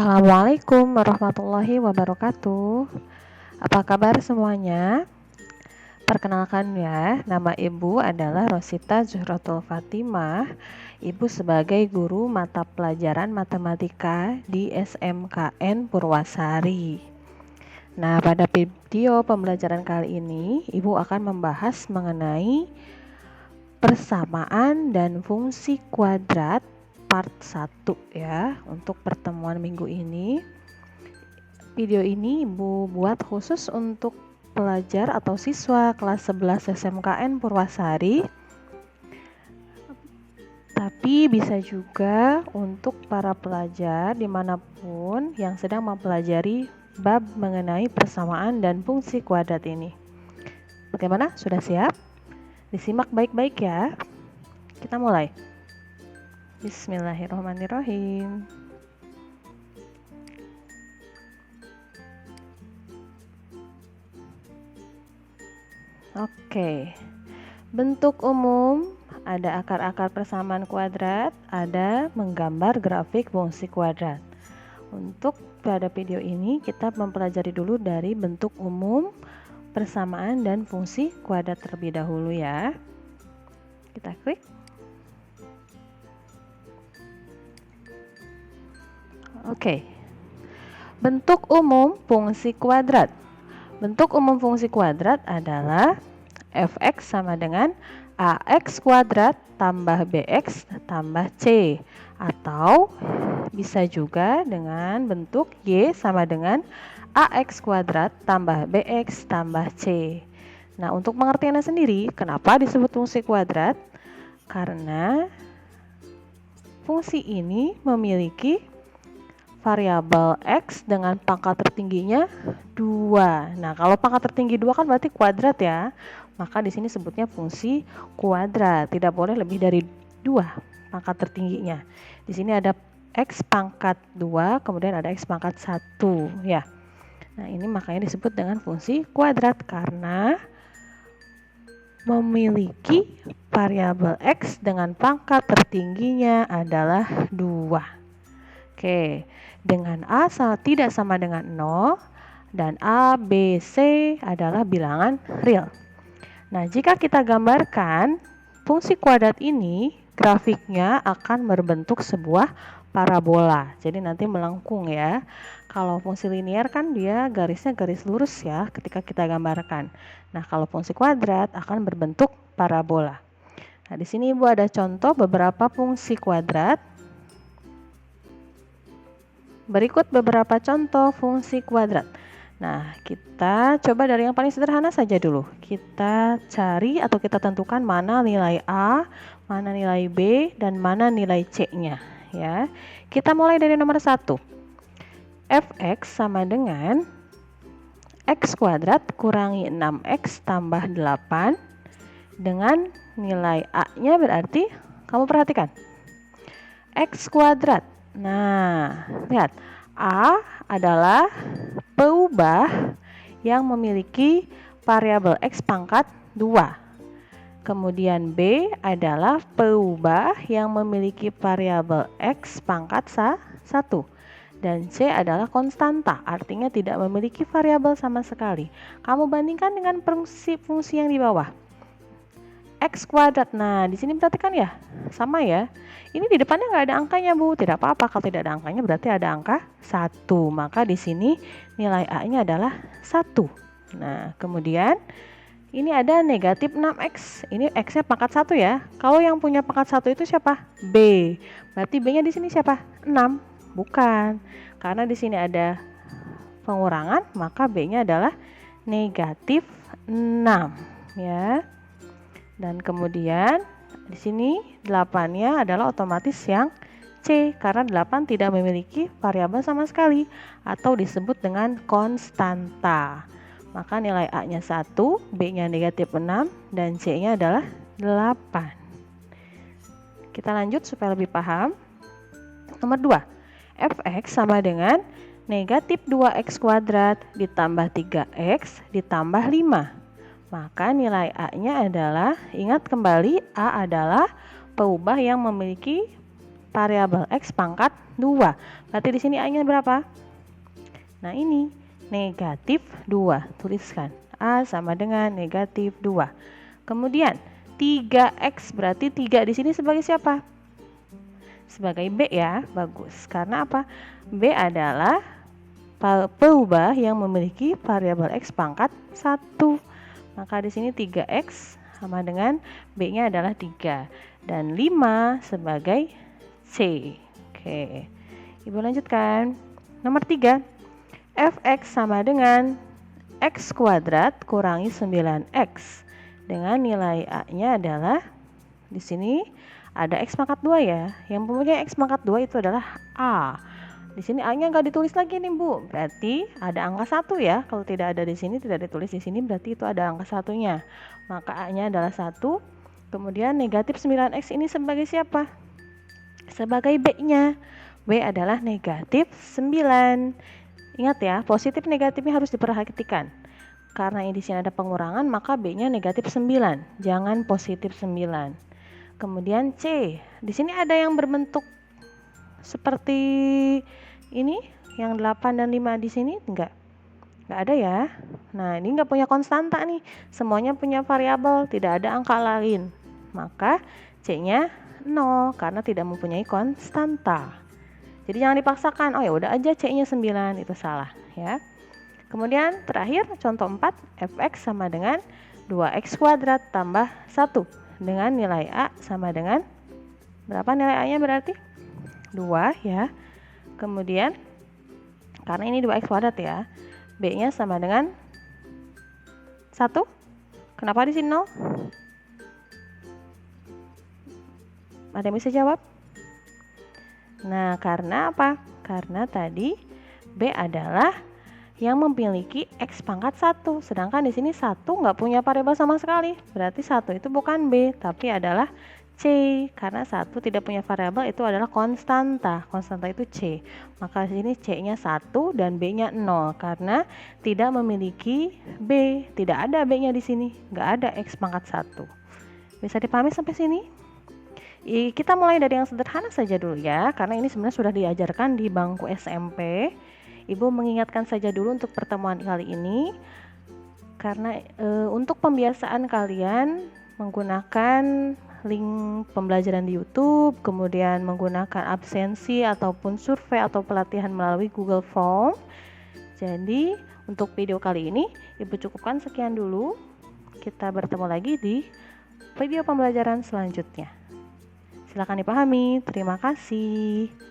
Assalamualaikum warahmatullahi wabarakatuh. Apa kabar semuanya? Perkenalkan ya, nama Ibu adalah Rosita Zuhratul Fatimah. Ibu sebagai guru mata pelajaran matematika di SMKN Purwasari. Nah, pada video pembelajaran kali ini, Ibu akan membahas mengenai persamaan dan fungsi kuadrat part 1 ya. Untuk pertemuan minggu ini, video ini Ibu buat khusus untuk pelajar atau siswa kelas 11 SMKN Purwasari, tapi bisa juga untuk para pelajar dimanapun yang sedang mempelajari bab mengenai persamaan dan fungsi kuadrat ini. Bagaimana? Sudah siap? Disimak baik-baik ya. Kita mulai. Bismillahirrahmanirrahim. Oke. Bentuk umum ada akar-akar persamaan kuadrat, ada menggambar grafik fungsi kuadrat. Untuk pada video ini kita mempelajari dulu dari bentuk umum, persamaan dan fungsi kuadrat terlebih dahulu ya. Kita klik. Oke. Bentuk umum fungsi kuadrat. Bentuk umum fungsi kuadrat adalah fx sama dengan ax kuadrat tambah bx tambah c, atau bisa juga dengan bentuk y sama dengan ax kuadrat tambah bx tambah c. Nah, untuk pengertiannya sendiri, kenapa disebut fungsi kuadrat? Karena fungsi ini memiliki variabel x dengan pangkat tertingginya 2. Nah, kalau pangkat tertinggi 2 kan berarti kuadrat ya. Maka di sini sebutnya fungsi kuadrat. Tidak boleh lebih dari 2 pangkat tertingginya. Di sini ada x pangkat 2, kemudian ada x pangkat 1 ya. Nah, ini makanya disebut dengan fungsi kuadrat karena memiliki variabel x dengan pangkat tertingginya adalah 2. Oke, dengan A tidak sama dengan 0 dan A, B, C adalah bilangan real. Nah, jika kita gambarkan fungsi kuadrat ini, grafiknya akan berbentuk sebuah parabola. Jadi nanti melengkung ya. Kalau fungsi linear kan dia garisnya garis lurus ya ketika kita gambarkan. Nah, kalau fungsi kuadrat akan berbentuk parabola. Nah, di sini Ibu ada contoh beberapa fungsi kuadrat. Berikut beberapa contoh fungsi kuadrat. Nah, kita coba dari yang paling sederhana saja dulu. Kita cari atau kita tentukan mana nilai A, mana nilai B, dan mana nilai C-nya. Ya, kita mulai dari nomor 1. Fx sama dengan x kuadrat kurangi 6x tambah 8 dengan nilai A-nya berarti, kamu perhatikan, x kuadrat. Nah, lihat, A adalah peubah yang memiliki variabel x pangkat 2. Kemudian B adalah peubah yang memiliki variabel x pangkat 1. Dan C adalah konstanta, artinya tidak memiliki variabel sama sekali. Kamu bandingkan dengan fungsi yang di bawah. X kuadrat. Nah, di sini perhatikan ya, sama ya. Ini di depannya nggak ada angkanya, Bu. Tidak apa-apa, kalau tidak ada angkanya berarti ada angka 1. Maka di sini nilai A-nya adalah 1. Nah, kemudian ini ada negatif 6X. Ini X-nya pangkat 1 ya. Kalau yang punya pangkat 1 itu siapa? B. Berarti B-nya di sini siapa? 6. Bukan. Karena di sini ada pengurangan, maka B-nya adalah negatif 6 ya. Dan kemudian di sini 8-nya adalah otomatis yang C karena 8 tidak memiliki variabel sama sekali atau disebut dengan konstanta. Maka nilai A-nya 1, B-nya negatif 6 dan C-nya adalah 8. Kita lanjut supaya lebih paham. Nomor 2. Fx sama dengan negatif 2x kuadrat ditambah 3x ditambah 5. Maka nilai A-nya adalah, ingat kembali, A adalah peubah yang memiliki variabel X pangkat 2. Berarti di sini A-nya berapa? Nah, ini negatif 2. Tuliskan. A sama dengan negatif 2. Kemudian 3X, berarti 3 di sini sebagai siapa? Sebagai B ya. Bagus. Karena apa? B adalah peubah yang memiliki variabel X pangkat 1. Maka di sini 3X sama dengan B-nya adalah 3 dan 5 sebagai C. Oke. Ibu lanjutkan. Nomor 3. Fx sama dengan X kuadrat kurangi 9X. Dengan nilai A-nya adalah di sini ada X pangkat 2 ya. Yang mempunyai X pangkat 2 itu adalah A. Di sini A-nya nggak ditulis lagi nih Bu. Berarti ada angka 1 ya. Kalau tidak ada di sini, tidak ditulis di sini, berarti itu ada angka 1-nya. Maka A-nya adalah 1. Kemudian negatif 9X ini sebagai siapa? Sebagai B-nya. B adalah negatif 9. Ingat ya, positif negatifnya harus diperhatikan. Karena di sini ada pengurangan, maka B-nya negatif 9. Jangan positif 9. Kemudian C. Di sini ada yang berbentuk seperti ini, yang 8 dan 5 di sini enggak ada ya. Nah, ini enggak punya konstanta nih, semuanya punya variabel, tidak ada angka lain. Maka C-nya 0 karena tidak mempunyai konstanta. Jadi jangan dipaksakan, oh ya udah aja C-nya 9, itu salah ya. Kemudian terakhir contoh 4, Fx sama dengan 2X kuadrat tambah 1 dengan nilai A sama dengan berapa nilai A-nya berarti? 2 ya. Kemudian karena ini 2X kuadrat ya, B-nya sama dengan 1. Kenapa di sini 0? Ada yang bisa jawab? Nah, karena apa? Karena tadi B adalah yang memiliki X pangkat 1. Sedangkan di sini 1 nggak punya variabel sama sekali. Berarti 1 itu bukan B, tapi adalah C. Karena 1 tidak punya variabel, itu adalah konstanta. Konstanta itu C. Maka di sini C-nya 1 dan B-nya 0 karena tidak memiliki B. Tidak ada B-nya di sini. Nggak ada X pangkat 1. Bisa dipahami sampai sini? Kita mulai dari yang sederhana saja dulu ya, karena ini sebenarnya sudah diajarkan di bangku SMP. Ibu mengingatkan saja dulu untuk pertemuan kali ini, karena untuk pembiasaan kalian menggunakan link pembelajaran di YouTube, kemudian menggunakan absensi ataupun survei atau pelatihan melalui Google Form. Jadi untuk video kali ini Ibu cukupkan sekian dulu. Kita bertemu lagi di video pembelajaran selanjutnya. Silakan dipahami. Terima kasih.